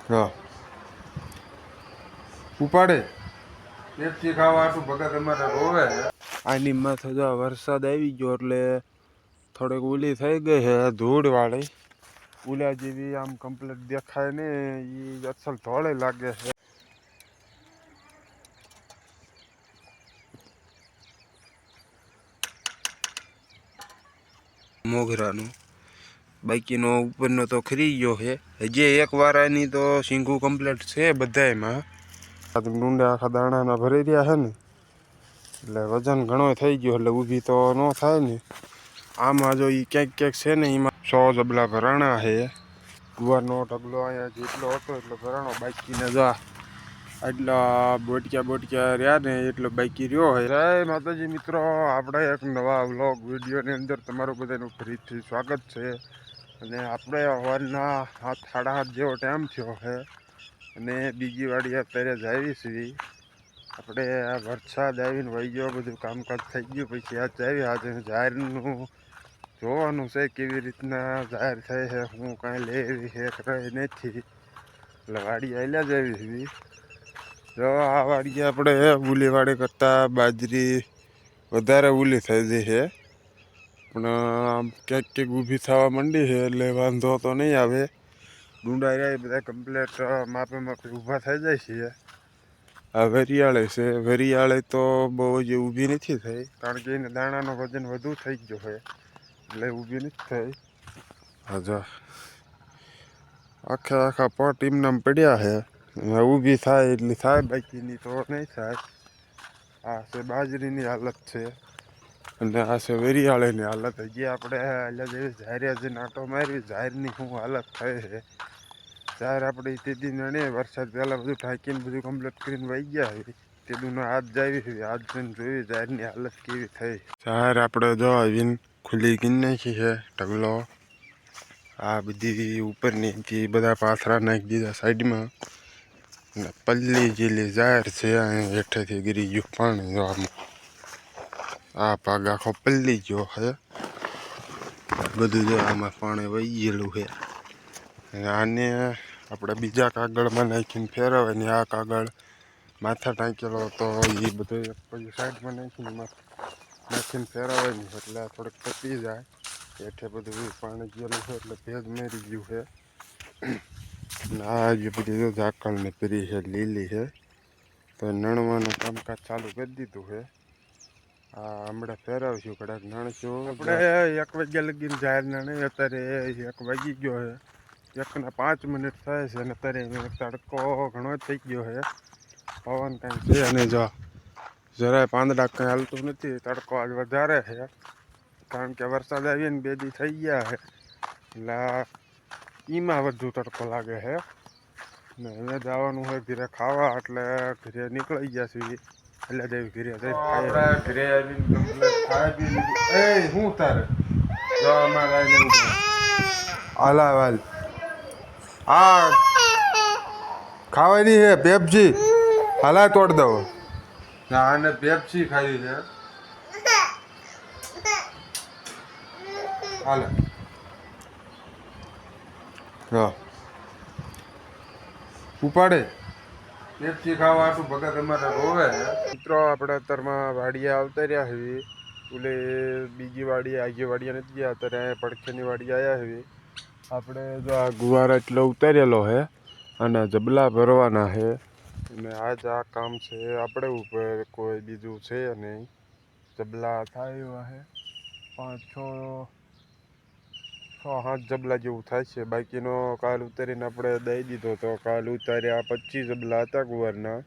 હા ઉપાડે પેપ્સી ખાવા આટલું ભગત અમારે રોવે. આની માથે જો વરસાદ આવી ગયો એટલે થોડીક ઓલી થઈ ગઈ છે ધૂળ વાળી. ઓલા જેવી આમ કમ્પ્લીટ દેખાય ને એ અસલ ધોળે લાગે છે. મોગરાનું બાકીનો ઉપરનો તો ખરી ગયો છે. હજી એક વારાની તો સિંગું કમ્પ્લીટ છે બધામાં. ડુંડા આખા દાણાના ભરી રહ્યા છે ને એટલે વજન ઘણો થઈ ગયો એટલે ઊભી તો ન થાય ને. આમાં જો એ ક્યાંક ક્યાંક છે ને એમાં 100 જબલા ભરાણા છે. ગુવારનો ઢગલો અહીંયા જેટલો હતો એટલો ભરાણો. બાકીને જો આટલા બોટક્યા રહ્યા ને એટલો બાકી રહ્યો હોય. જય માતાજી મિત્રો, આપણે એક નવા વ્લોગ વિડીયોની અંદર તમારું બધાનું ફરીથી સ્વાગત છે. અને આપણે સવારના 7:30 જેવો ટાઈમ થયો છે અને બીજી વાડી અત્યારે જાવી છીએ. આપણે આ વરસાદ આવીને વહી ગયો, બધું કામકાજ થઈ ગયું પછી આજ જાવી. આજે જાહેરનું જોવાનું છે કેવી રીતના જાહેર થાય છે, હું કાંઈ લેવી છે કંઈ નથી. એટલે વાડી આવેલા જ આવી છીએ. જો આ વાડી આપણે ઉલી વાડી કરતાં બાજરી વધારે ઉલી થઈ ગઈ છે, પણ ક્યાંક ક્યાંક ઊભી થવા માંડી છે એટલે વાંધો તો નહીં આવે. ડુંડા રહ્યા બધા કમ્પ્લેટ માપે ઊભા થઈ જાય છે. આ વરિયાળે છે, વરિયાળે તો બહુ જ ઊભી નથી થઈ કારણ કે એને દાણાનો વજન વધુ થઈ ગયો છે એટલે ઊભી નથી થઈ. હા જો આખા પટ એમનામ પડ્યા છે. ઊભી થાય એટલી થાય, બાકીની તો નહીં થાય. આ છે બાજરીની હાલત છે અને આ છે વરિયાળીની હાલત. હજી આપણે એટલે જેવી જાહેર જે નાટો મારવી જાહેરની શું હાલત થાય છે. જાહેર આપણે તેદી નણે વરસાદ પહેલાં બધું ઢાંકીને બધું કમ્પ્લીટ કરીને વહી ગયા હોય. તેદું આજ જાવી આજ જઈને જોઈ જાહેરની હાલત કેવી થઈ. જાહેર આપણે જો આવીને ખુલ્લી ગીન નાખી છે ઢગલો. આ બધી ઉપરની બધા પાથરા નાખી દીધા સાઈડમાં. અને પલ્લી જેલી જાહેર છે અહીં હેઠેથી ગીરી ગયું પાણી. જોવામાં આ ભાગ આખો પલ્લી ગયો છે બધું. જો આમાં પાણી વહી ગયેલું છે. આને આપણે બીજા કાગળમાં નાખીને ફેરવે ને આ કાગળ માથા ટાંકેલો તો એ બધું પછી સાઈડમાં નાખીને નાખીને ફેરવે નહીં એટલે થોડુંક તપી જાય. હેઠે બધું પાણી ગયેલું છે એટલે ભેજ મેરી ગયું છે. આ જે બધી ઝાકળ ને પીરી છે લીલી છે તો નણવાનું કામકાજ ચાલુ કરી દીધું છે. હા હમણાં ફેરવશું કદાચ નણશું. આપણે 1 વાગ્યા લગીને જાહેર નહીં, અત્યારે 1 વાગી ગયો છે. 1 ને 5 મિનિટ થાય છે અને અત્યારે તડકો ઘણો થઈ ગયો છે. પવન કાંઈ છે અને જો જરાય પાંદડા કંઈ હાલતું નથી. તડકો આજ વધારે છે કારણ કે વરસાદ આવીને 2 દી થઈ ગયા છે એટલે એમાં વધુ તડકો લાગે છે. ને હવે જવાનું હોય ઘરે ખાવા એટલે ઘરે નીકળી ગયા છીએ. એટલે દેવી ઘરે જઈ ઘરે આવીને કમ્પ્લીટ ખાઈ પી લીધું. એ શું તારે જો અમારે હાલા વાલ આ ખાવાની છે પેપ્સી. હાલા તોડ દો. આને પેપ્સી ખાવી છે. હાલે હા ઉપાડે પેપ્સી ખાવા આટલું ભગત અમારે રોવે. મિત્રો આપણે અત્યારમાં વાડીએ આવતા રહ્યા છીએ. ઓલે બીજી વાડી આગી વાડીએ નથી ગયા, અત્યારે પડખેની વાડી આવ્યા છીએ. આપણે જો આ ગુવાર એટલો ઉતારેલો છે અને જબલા ભરવાના છે અને આજ આ કામ છે આપણે ઉપર, કોઈ બીજું છે નહીં. જબલા થાય એવા છે 5-6-7 જબલા જેવું થાય છે. બાકીનો કાલ ઉતારીને આપણે દઈ દીધો તો કાલ ઉતાર્યા 25 જબલા હતા ગુવારના.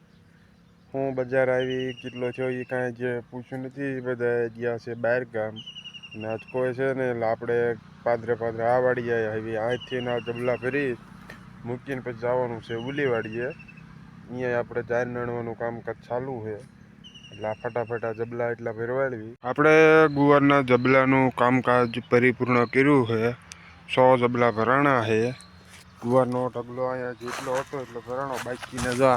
હું બજાર આવી કેટલો થયો એ કાંઈ જે પૂછ્યું નથી. બધા ગયા છે બહાર ગામ અને આજ કોઈ છે ને એટલે આપણે પાદરે આ વાડી આવી. અહીંથી આ જબલા ભરી મૂકીને પછી જવાનું છે ઉલી વાડીએ. અહીંયા આપણે જાહેર નણવાનું કામકાજ ચાલુ છે એટલે આ ફટાફટ આ જબલા એટલા ભરવાડવી. આપણે ગુવારના જબલાનું કામકાજ પરિપૂર્ણ કર્યું છે. 100 જબલા ભરાણા છે. ગુવારનો ઢગલો અહીંયા જેટલો હતો એટલો ભરાણો. બાકીને જો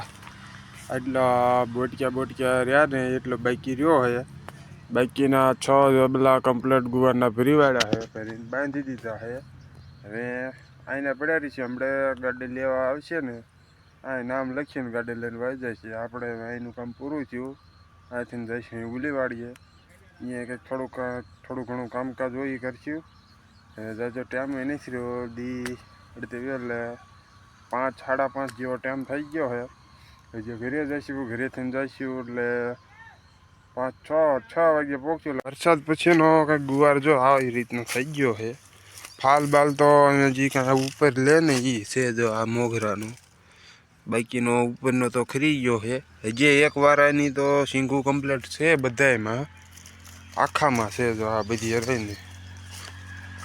આટલા બોટક્યા રહ્યા ને એટલો બાકી રહ્યો છે. બાકીના 6 જબલા કમ્પ્લીટ ગુવારના ભરી વાળ્યા છે, ભરીને બાંધી દીધા છે. હવે અહીંના પડ્યા છે. હમણાં ગાડી લેવા આવશે ને અહીં નામ લખીને ગાડી લઈને વાઈ જાય છે. આપણે અહીંનું કામ પૂરું થયું, અહીંથી જઈશું ઉલીવાડીએ. અહીંયા કંઈક થોડું ઘણું કામકાજ હોય એ કરશું. જાજો ટાઈમ નથી રહ્યો, દી એટલે 5 સાડા 5 જેવો ટાઈમ થઈ ગયો છે. હજી ઘરે જઈશું, ઘરેથી જઈશું એટલે 5-6 વાગે પહોંચ્યું. વરસાદ પછીનો કંઈક ગુવાર જો આવી રીતનો થઈ ગયો છે. ફાલ બાલ તો હજી કાંઈ ઉપર લે ને એ છે જો આ મોગરાનું, બાકીનો ઉપરનો તો ખરી ગયો છે. હજી એક વારાની તો સિંગુ કમ્પ્લીટ છે બધામાં, આખામાં છે જો આ બધી રહીને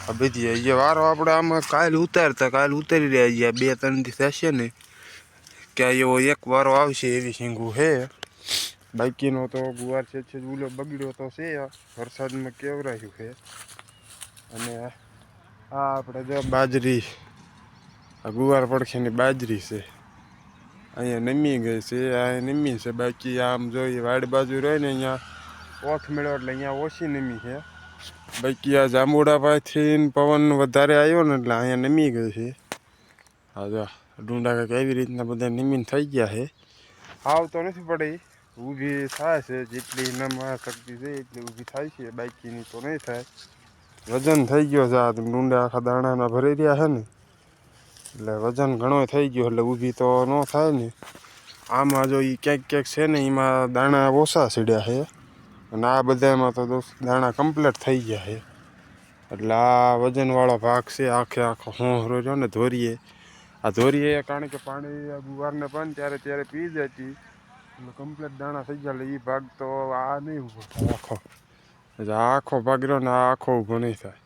આ બધી હજી વારો આપણે આમાં કાલ ઉતારી રહ્યા છીએ. 2-3 દી થશે ને ક્યાં એવો એક વારો આવશે એવી સિંગુ છે. બાકીનો તો ગુવાર છે ઉલો બગડ્યો તો છે, વરસાદમાં કેવરાયું છે. અને આ આપણે જો બાજરી, આ ગુવાર પડખેની બાજરી છે, અહીંયા નમી ગઈ છે, આ નમી છે. બાકી આમ જોઈએ વાડ બાજુ રહે ને અહીંયા ઓથ મેળ્યો એટલે અહીંયા ઓછી નમી છે. બાકી આ જાંબુડા પાસેથી પવન વધારે આવ્યો ને એટલે અહીંયા નમી ગઈ છે. હા જો ડુંડા કંઈક એવી રીતના બધા નમીને થઈ ગયા છે. આવતો નથી પડે, ઊભી થાય છે. જેટલી નમવા શક્તિ છે એટલી ઊભી થાય છે, બાકીની તો નહીં થાય. વજન થઈ ગયો છે. આ ડુંડા આખા દાણાના ભરી રહ્યા છે ને એટલે વજન ઘણો થઈ ગયો એટલે ઊભી તો ન થાય ને. આમાં જો એ ક્યાંક છે ને એમાં દાણા ઓછા સીડ્યા છે, અને આ બધામાં તો દાણા કમ્પ્લીટ થઈ ગયા છે. એટલે આ વજનવાળો ભાગ છે. આખો હોંહરો રહ્યો ને ધોરીએ, આ ધોરીએ કારણ કે પાણી ગુવારને પણ ત્યારે પી જતી એટલે કમ્પ્લીટ દાણા થઈ ગયા. એટલે એ ભાગ તો આ નહીં ઊભો થાય આખો, એટલે આખો ભાગ રહ્યો ને આ આખો ઊભો નહીં થાય.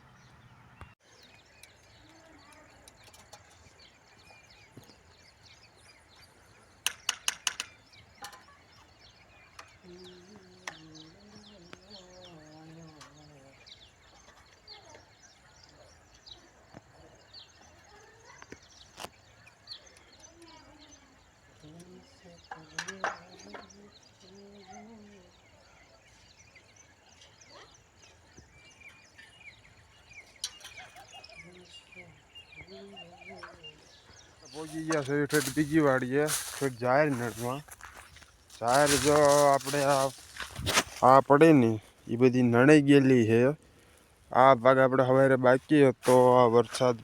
પહોંચી ગયા છે ઠેઠ બીજી વાડીએ, ઠેઠ જાહેર નળમાં. જાહેર જો આપણે આ પડે ને એ બધી નણાઈ ગયેલી છે. આ ભાગ આપણે સવારે બાકી હતો, આ વરસાદ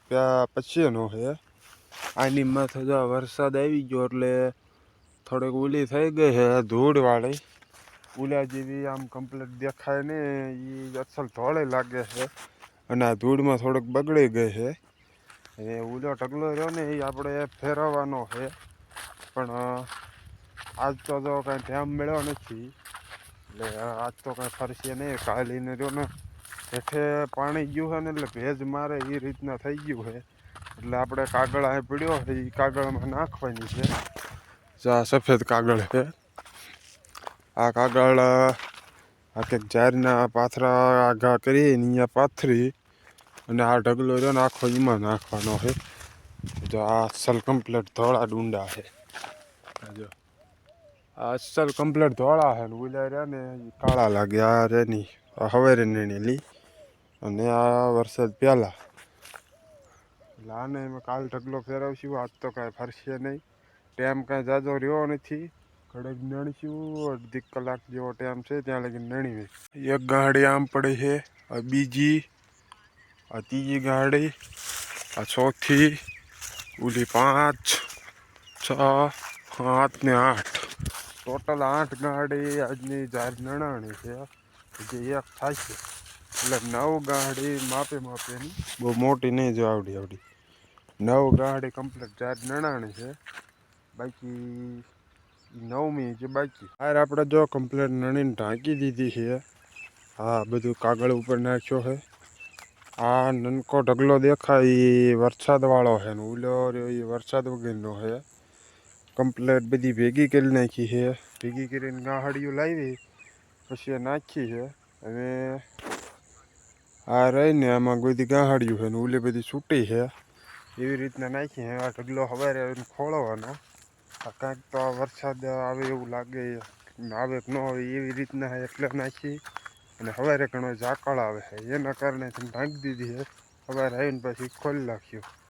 પછીનો છે. આની માથે જો વરસાદ આવી ગયો એટલે થોડીક ઓલી થઈ ગઈ છે ધૂળવાળી, ઉલા જેવી આમ કમ્પ્લીટ દેખાય ને એ અસલ ધોળે લાગે છે. અને આ ધૂળમાં થોડોક બગડી ગઈ છે. એ ઉલો ઢગલો રહ્યો ને એ આપણે ફેરવવાનો છે, પણ આજ તો જો કાંઈ ટાઈમ મળ્યો નથી એટલે આજ તો કાંઈ ફરશે નહીં. કાલીને રહ્યો ને હેઠે પાણી ગયું છે ને એટલે ભેજ મારે એ રીતના થઈ ગયું છે. એટલે આપણે કાગળ અહીં પડ્યો છે એ કાગળમાં નાખવાની છે. આ સફેદ કાગળ છે. આ કાગળ આ કંઈક ઝાડના પાથરા આઘા કરી અહીંયા પાથરી અને આ ઢગલો રહ્યો ને આખો એમાં નાખવાનો છે. જો આ અસલ કમ્પ્લીટ ધોળા ડુંડા છે. જો આ અસલ કમ્પ્લીટ ધોળા છે ને ઉલા રહ્યા ને એ કાળા લાગે. આ રેની હવારે નેણેલી અને આ વરસાદ પહેલાં એટલે આને એમાં કાલ ઢગલો ફેરવશું. આજ તો કાંઈ ફરશે નહીં, ટાઈમ કાંઈ જાજો રહ્યો નથી. ઘડીક નણીશું, અડધી કલાક જેવો ટાઈમ છે ત્યાં લગી નણી. એક ગાડી આમ પડી છે, આ બીજી, આ ત્રીજી ગાડી, આ ચોથી, ઓલી 5, 6, 7 ને 8, ટોટલ 8 ગાડી આજની જાહેર નણાણી છે. જે એક થાય છે એટલે 9 ગાડી માપેની, બહુ મોટી નહીં જો આવડી 9 ગાડી કમ્પ્લીટ જાહેર નણાણી છે. બાકી 9મી જે બાકી બહાર આપણે જો કમ્પ્લીટ નણીને ઢાંકી દીધી છે. હા બધું કાગળ ઉપર નાખ્યો છે. આ નનકો ઢગલો દેખાય એ વરસાદવાળો છે ને ઉલો રહ્યો એ વરસાદ વગરનો છે. કમ્પ્લેટ બધી ભેગી કરી નાખી છે. ભેગી કરીને ગાહડીઓ લાવી પછી નાખી છે. હવે આ રહીને આમાં બધી ગાહડીઓ છે ને ઉલી બધી છૂટી છે એવી રીતના નાખી છે. આ ઢગલો સવારે ખોળવાનો. આ કાંઈક તો વરસાદ આવે એવું લાગે, આવે કે ન આવે એવી રીતના એટલે નાખી. અને સવારે ઘણો ઝાકળ આવે છે એના કારણે ઢાંકી દીધી છે. સવારે આવીને પછી ખોલી નાખ્યું.